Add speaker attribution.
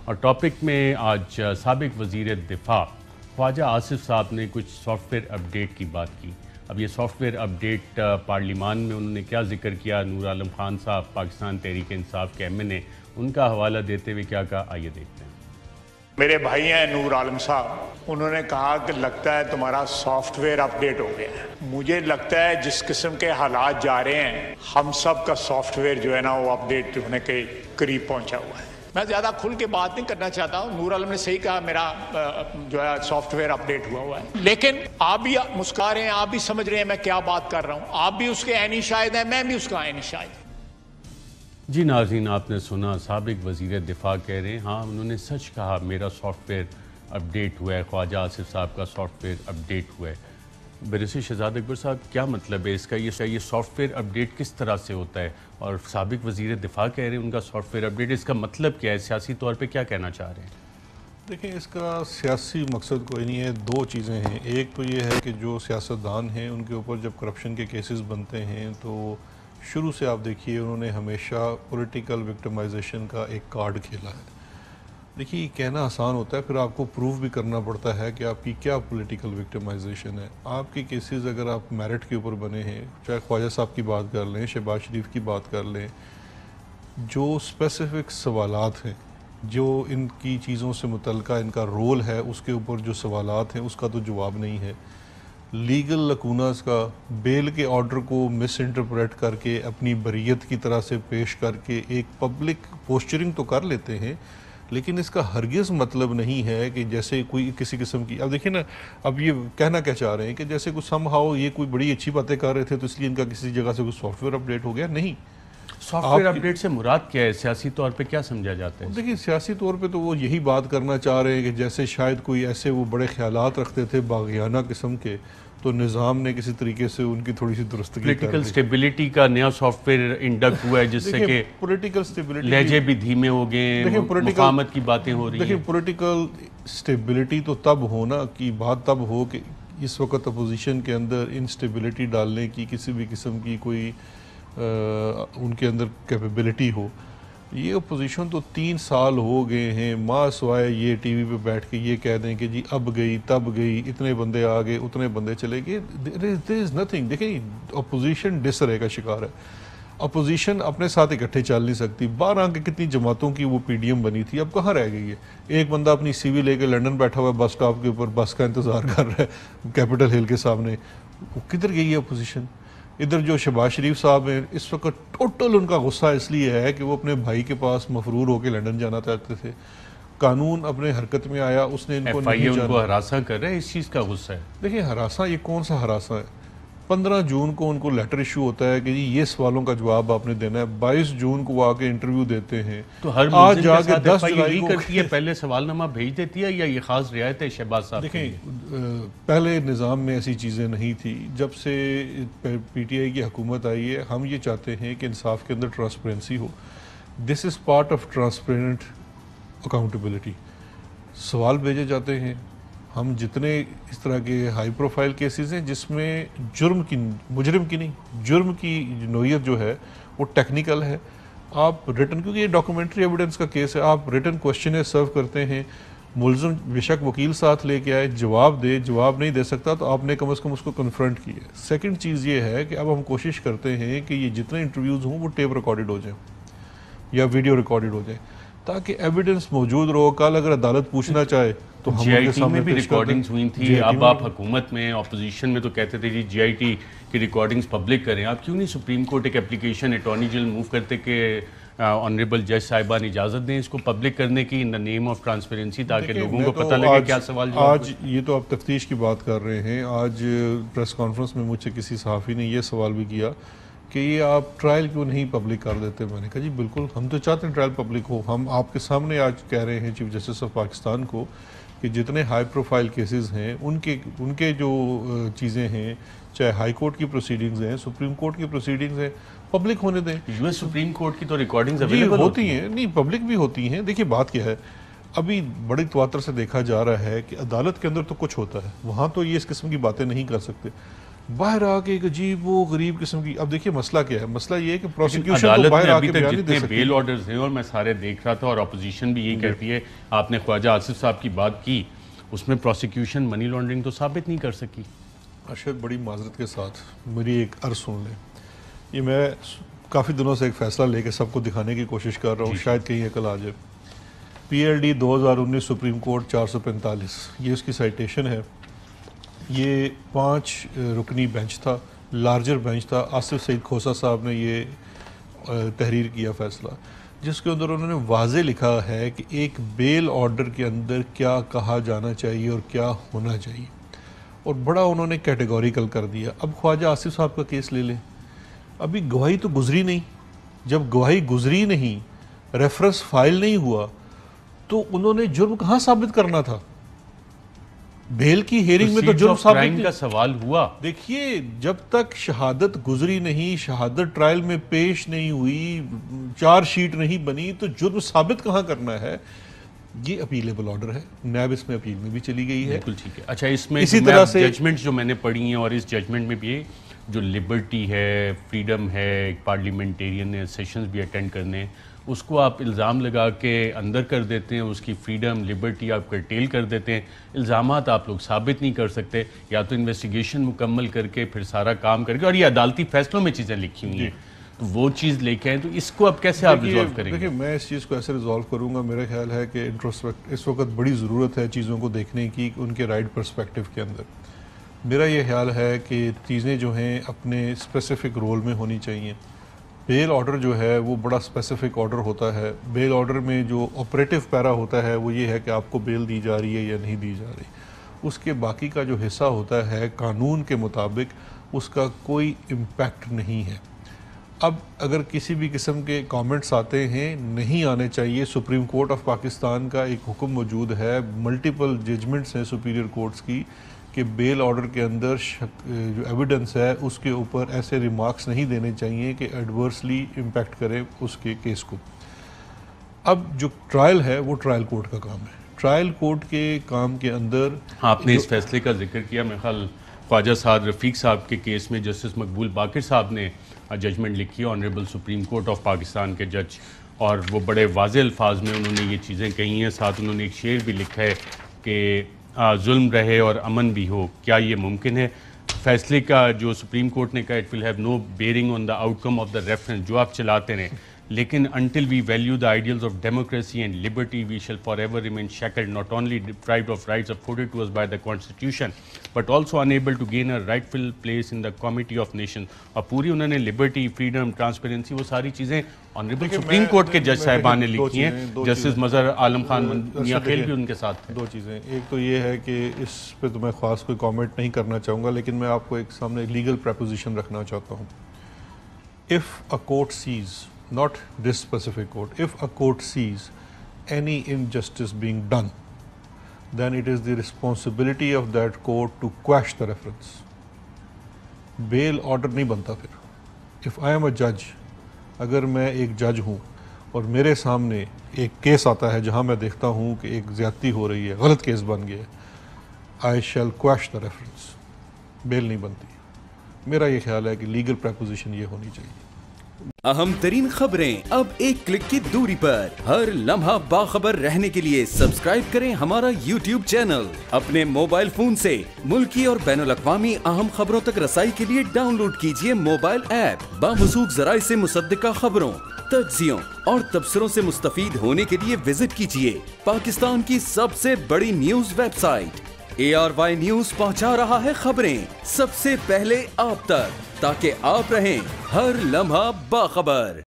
Speaker 1: और टॉपिक में आज साबिक वज़ीर दिफा ख्वाजा आसिफ साहब ने कुछ सॉफ्टवेयर अपडेट की बात की। अब ये सॉफ्टवेयर अपडेट पार्लियामान में उन्होंने क्या जिक्र किया, नूर आलम खान साहब पाकिस्तान तहरीक इंसाफ के एमएन ने उनका हवाला देते हुए क्या कहा, आइए देखते हैं।
Speaker 2: मेरे भाई हैं नूर आलम साहब, उन्होंने कहा कि लगता है तुम्हारा सॉफ्टवेयर अपडेट हो गया है। मुझे लगता है जिस किस्म के हालात जा रहे हैं, हम सब का सॉफ्टवेयर जो है ना वो अपडेट होने के करीब पहुंचा हुआ है। मैं ज़्यादा खुल के बात नहीं करना चाहता हूँ। नूर आलम ने सही कहा, मेरा जो है सॉफ्टवेयर अपडेट हुआ है, लेकिन आप भी मुस्कुरा रहे हैं, आप भी समझ रहे हैं मैं क्या बात कर रहा हूँ। आप भी उसके ऐनी शाहिद हैं, मैं भी उसका ऐनी शाहिद हूँ।
Speaker 1: जी नाज़रीन, आपने सुना साबिक वज़ीर दिफा कह रहे हैं, हाँ उन्होंने सच कहा, मेरा सॉफ्टवेयर अपडेट हुआ है, ख्वाजा आसिफ साहब का सॉफ्टवेयर अपडेट हुआ है। बैरिस्टर शहजाद अकबर साहब, क्या मतलब है इसका? ये सॉफ्टवेयर अपडेट किस तरह से होता है? और साबिक वज़ीर दिफा कह रहे हैं उनका सॉफ्टवेयर अपडेट, इसका मतलब क्या है? सियासी तौर पर क्या कहना चाह रहे हैं?
Speaker 3: देखिए, इसका सियासी मकसद कोई नहीं है। दो चीज़ें हैं। एक तो ये है कि जो सियासतदान हैं उनके ऊपर जब करप्शन के केसेस बनते हैं तो शुरू से आप देखिए उन्होंने हमेशा पॉलिटिकल विक्टिमाइजेशन का एक कार्ड खेला है। देखिए, कहना आसान होता है, फिर आपको प्रूव भी करना पड़ता है कि आपकी क्या पॉलिटिकल विक्टिमाइजेशन है। आपके केसेस अगर आप मेरिट के ऊपर बने हैं, चाहे ख्वाजा साहब की बात कर लें, शहबाज शरीफ की बात कर लें, जो स्पेसिफिक सवालात हैं, जो इनकी चीज़ों से मुतल्लिका इनका रोल है, उसके ऊपर जो सवालात हैं उसका तो जवाब नहीं है। लीगल लकूनास का, बेल के ऑर्डर को मिस इंटरप्रेट करके अपनी बरीयत की तरह से पेश करके एक पब्लिक पोस्चरिंग तो कर लेते हैं, लेकिन इसका हरगिज़ मतलब नहीं है कि जैसे कोई किसी किस्म की, अब देखिए ना, अब ये कहना क्या चाह रहे हैं कि जैसे कुछ समहाउ ये कोई बड़ी अच्छी बातें कर रहे थे तो इसलिए इनका किसी जगह से कुछ सॉफ्टवेयर अपडेट हो गया। नहीं,
Speaker 1: सॉफ्टवेयर अपडेट से मुराद क्या है? सियासी तौर पे क्या समझा जाता है?
Speaker 3: देखिए, सियासी तौर पे तो वो यही बात करना चाह रहे हैं कि जैसे शायद कोई ऐसे वो बड़े ख्यालात रखते थे बागियाना किस्म के, तो निज़ाम ने किसी तरीके से उनकी थोड़ी सी दुरुस्तगी कर दी।
Speaker 1: पॉलिटिकल स्टेबिलिटी का नया सॉफ्टवेयर इंडक्ट हुआ है जिससे कि
Speaker 3: पॉलिटिकल स्टेबिलिटी,
Speaker 1: लहजे भी धीमे हो गए, मुकामत की बातें हो रही हैं।
Speaker 3: देखिए, पॉलिटिकल स्टेबिलिटी तो तब होना की बात तब हो कि इस वक्त अपोजिशन के अंदर इंस्टेबिलिटी डालने की किसी भी किस्म की कोई उनके अंदर कैपेबिलिटी हो। ये अपोजिशन तो 3 साल हो गए हैं, माँ सवाए ये टीवी पे बैठ के ये कह दें कि जी अब गई तब गई, इतने बंदे आ गए उतने बंदे चले गए, देयर इज़ नथिंग। देखिए, अपोजिशन डिसरे का शिकार है। अपोजिशन अपने साथ इकट्ठे चल नहीं सकती। 12 की कितनी जमातों की वो पीडीएम बनी थी, अब कहाँ रह गई है? एक बंदा अपनी सीवी लेके लंदन बैठा हुआ है, बस स्टॉप के ऊपर बस का इंतज़ार कर रहा है कैपिटल हिल के सामने। वो किधर गई है अपोजिशन? इधर जो शहबाज शरीफ साहब हैं, इस वक्त टोटल उनका गुस्सा इसलिए है कि वो अपने भाई के पास मफरूर होकर लंदन जाना चाहते थे। कानून अपने हरकत में आया, उसने इनको नहीं जाना।
Speaker 1: उनको हरासा कर रहे हैं, इस चीज़ का गुस्सा है।
Speaker 3: देखिए, हरासा ये कौन सा हरासा है? 15 जून को उनको लेटर इशू होता है कि जी ये सवालों का जवाब आपने देना है। 22 जून को वो आके इंटरव्यू देते हैं,
Speaker 1: तो हर
Speaker 3: आज जाके 10 जुलाई को
Speaker 1: करती है, पहले सवालनामा भेज देती है, या ये खास रियायत है शहबाज साहब?
Speaker 3: देखिए, पहले निज़ाम में ऐसी चीज़ें नहीं थी। जब से पीटीआई की हुकूमत आई है, हम ये चाहते हैं कि इंसाफ के अंदर ट्रांसपेरेंसी हो। This is part of transparent accountability. सवाल भेजे जाते हैं। हम जितने इस तरह के हाई प्रोफाइल केसेस हैं जिसमें जुर्म की, मुजरिम की नहीं, जुर्म की नोयत जो है वो टेक्निकल है, आप रिटर्न, क्योंकि ये डॉक्यूमेंट्री एविडेंस का केस है, आप रिटर्न क्वेश्चन सर्व करते हैं, मुलज़िम बेशक वकील साथ लेके आए, जवाब दे, जवाब नहीं दे सकता तो आपने कम से कम उसको कन्फ्रंट किया। सेकंड चीज़ ये है कि अब हम कोशिश करते हैं कि ये जितने इंटरव्यूज़ हों वो टेप रिकॉर्डेड हो जाए या वीडियो रिकॉर्डेड हो जाए, ताकि एविडेंस मौजूद रहो। कल अगर अदालत पूछना चाहे तो हम
Speaker 1: जीआईटी में भी रिकॉर्डिंग्स हुई थी। अब आप हुकूमत में, ऑपोजिशन में तो कहते थे जी जीआईटी की रिकॉर्डिंग्स पब्लिक करें। आप क्यों नहीं सुप्रीम कोर्ट एक एप्लीकेशन अटॉर्नी जनरल मूव करते कि ऑनरेबल जज साहिबान इजाज़त दें इसको पब्लिक करने की in the name of transparency, ताकि लोगों को पता लगे क्या सवाल जवाब?
Speaker 3: आज ये तो आप तफ्तीश की बात कर रहे हैं। आज प्रेस कॉन्फ्रेंस में मुझसे किसी सहाफ़ी ने यह सवाल भी किया कि ये आप ट्रायल क्यों नहीं पब्लिक कर देते। मैंने कहा जी बिल्कुल, हम तो चाहते हैं ट्रायल पब्लिक हो। हम आपके सामने आज कह रहे हैं चीफ जस्टिस ऑफ पाकिस्तान को कि जितने हाई प्रोफाइल केसेस हैं उनके जो चीज़ें हैं, चाहे हाई कोर्ट की प्रोसीडिंग्स हैं, सुप्रीम कोर्ट की प्रोसीडिंग्स हैं, पब्लिक होने दें।
Speaker 1: यूएस सुप्रीम कोर्ट की तो रिकॉर्डिंग्स अवेलेबल
Speaker 3: होती हैं, नहीं पब्लिक भी होती हैं। देखिए, बात क्या है, अभी बड़ी तवातर से देखा जा रहा है कि अदालत के अंदर तो कुछ होता है, वहाँ तो ये इस किस्म की बातें नहीं कर सकते, बाहर आके एक अजीब वो गरीब किस्म की, अब देखिए मसला क्या है, मसला ये है कि प्रोसिक्यूशन तो
Speaker 1: अदालत
Speaker 3: बाहर
Speaker 1: में अभी
Speaker 3: आके
Speaker 1: तक
Speaker 3: बयान नहीं दे
Speaker 1: जितने
Speaker 3: सकती।
Speaker 1: बेल ऑर्डर्स हैं और मैं सारे देख रहा था और अपोजिशन भी यही कहती है, आपने ख्वाजा आसिफ साहब की बात की, उसमें प्रोसिक्यूशन मनी लॉन्ड्रिंग तो साबित नहीं कर सकी।
Speaker 3: अरशद बड़ी माजरत के साथ मेरी एक अर्ज सुन लें, ये मैं काफ़ी दिनों से एक फ़ैसला लेके सबको दिखाने की कोशिश कर रहा हूँ, शायद कहीं अकल आ जाए। PLD 2019 सुप्रीम कोर्ट 445, ये उसकी साइटेशन है। ये 5 रुकनी बेंच था, लार्जर बेंच था। आसिफ सईद खोसा साहब ने ये तहरीर किया फ़ैसला, जिसके अंदर उन्होंने वाज़े लिखा है कि एक बेल ऑर्डर के अंदर क्या कहा जाना चाहिए और क्या होना चाहिए, और बड़ा उन्होंने कैटेगोरिकल कर दिया। अब ख्वाजा आसिफ साहब का केस ले लें, अभी गवाही तो गुजरी नहीं, जब गवाही गुजरी नहीं, रेफरेंस फाइल नहीं हुआ, तो उन्होंने जुर्म कहाँ साबित करना था? बेल की हेयरिंग में तो जुर्म साबित
Speaker 1: का सवाल हुआ।
Speaker 3: देखिए, जब तक शहादत गुजरी नहीं, शहादत ट्रायल में पेश नहीं हुई, चार्जशीट नहीं बनी, तो जुर्म साबित कहाँ करना है? ये अपीलेबल ऑर्डर है, नैब इसमें अपील में भी चली गई है।
Speaker 1: बिल्कुल ठीक है। अच्छा, इसमें
Speaker 3: इसी तरह से
Speaker 1: जजमेंट जो मैंने पढ़ी हैं, और इस जजमेंट में भी जो लिबर्टी है, फ्रीडम है, पार्लियामेंटेरियन ने सेशंस भी अटेंड करने हैं, उसको आप इल्ज़ाम लगा के अंदर कर देते हैं, उसकी फ्रीडम लिबर्टी आप कर्टेल कर देते हैं। इल्ज़ामात आप लोग साबित नहीं कर सकते, या तो इन्वेस्टिगेशन मुकम्मल करके फिर सारा काम करके, और ये अदालती फैसलों में चीज़ें लिखी हुई हैं, तो वो चीज़ लेके आए, तो इसको अब कैसे आप रिजॉल्व करेंगे?
Speaker 3: देखिए, मैं इस चीज़ को ऐसे रिजॉल्व करूँगा, मेरा ख्याल है कि इंट्रोस्पेक्ट इस वक्त बड़ी ज़रूरत है चीज़ों को देखने की उनके राइट पर्सपेक्टिव के अंदर। मेरा ये ख्याल है कि चीज़ें जो हैं अपने स्पेसिफिक रोल में होनी चाहिए। बेल ऑर्डर जो है वो बड़ा स्पेसिफिक ऑर्डर होता है। बेल ऑर्डर में जो ऑपरेटिव पैरा होता है वो ये है कि आपको बेल दी जा रही है या नहीं दी जा रही। उसके बाकी का जो हिस्सा होता है कानून के मुताबिक उसका कोई इम्पैक्ट नहीं है। अब अगर किसी भी किस्म के कमेंट्स आते हैं, नहीं आने चाहिए। सुप्रीम कोर्ट ऑफ पाकिस्तान का एक हुक्म मौजूद है, मल्टीपल जजमेंट्स हैं सुपीरियर कोर्ट्स की, कि बेल ऑर्डर के अंदर जो एविडेंस है उसके ऊपर ऐसे रिमार्क्स नहीं देने चाहिए कि एडवर्सली इम्पैक्ट करे उसके केस को। अब जो ट्रायल है वो ट्रायल कोर्ट का काम है। ट्रायल कोर्ट के काम के अंदर
Speaker 1: आपने इस फैसले का जिक्र किया, मेरे ख्याल ख्वाजा साद रफ़ीक साहब के केस में जस्टिस मकबूल बाकिर साहब ने जजमेंट लिखी है, honourable supreme court of Pakistan के जज, और वो बड़े वाज़े अल्फाज में उन्होंने ये चीज़ें कही हैं। साथ उन्होंने एक शेर भी लिखा है कि जुल्म रहे और अमन भी हो, क्या ये मुमकिन है? फैसले का जो सुप्रीम कोर्ट ने कहा, it will have no bearing on the outcome of the reference, जो आप चलाते रहें, लेकिन until we value the ideals of democracy and liberty, we shall forever remain shackled, not only deprived of rights afforded to us by the Constitution, but also unable to gain a rightful place in the Committee of Nations। और पूरी उन्होंने liberty, freedom, transparency, वो सारी चीज़ें honourable supreme court के जज साहिबान ने लिखी हैं। जस्टिस मजहर आलम खान मियां खेल भी उनके साथ थे।
Speaker 3: दो चीज़ें, एक तो ये है कि इस पे तो मैं ख़ास कोई कमेंट नहीं करना चाहूँगा, लेकिन मैं आपको एक सामने लीगल प्रपोजिशन रखना चाहता हूँ। If a court sees, not this specific court, if a court sees any injustice being done, then it is the responsibility of that court to quash the reference. Bail order नहीं बनता फिर। If I am a judge, अगर मैं एक जज हूँ और मेरे सामने एक केस आता है जहाँ मैं देखता हूँ कि एक ज़्यादती हो रही है, गलत केस बन गया है, I shall quash the reference। Bail नहीं बनती। मेरा ये ख्याल है कि लीगल प्रपोजिशन ये होनी चाहिए।
Speaker 4: अहम तरीन खबरें अब एक क्लिक की दूरी पर, हर लम्हा बाखबर रहने के लिए सब्सक्राइब करें हमारा YouTube चैनल। अपने मोबाइल फोन से मुल्की और बैनुल अक़वामी अहम खबरों तक रसाई के लिए डाउनलोड कीजिए मोबाइल ऐप। बामसूख ज़राए से मुसद्दिका खबरों, तज्ज़ियों और तबसरों से मुस्तफीद होने के लिए विजिट कीजिए पाकिस्तान की सबसे बड़ी न्यूज वेबसाइट। ARY न्यूज पहुंचा रहा है खबरें सबसे पहले आप तक, ताकि आप रहें हर लम्हा बाखबर।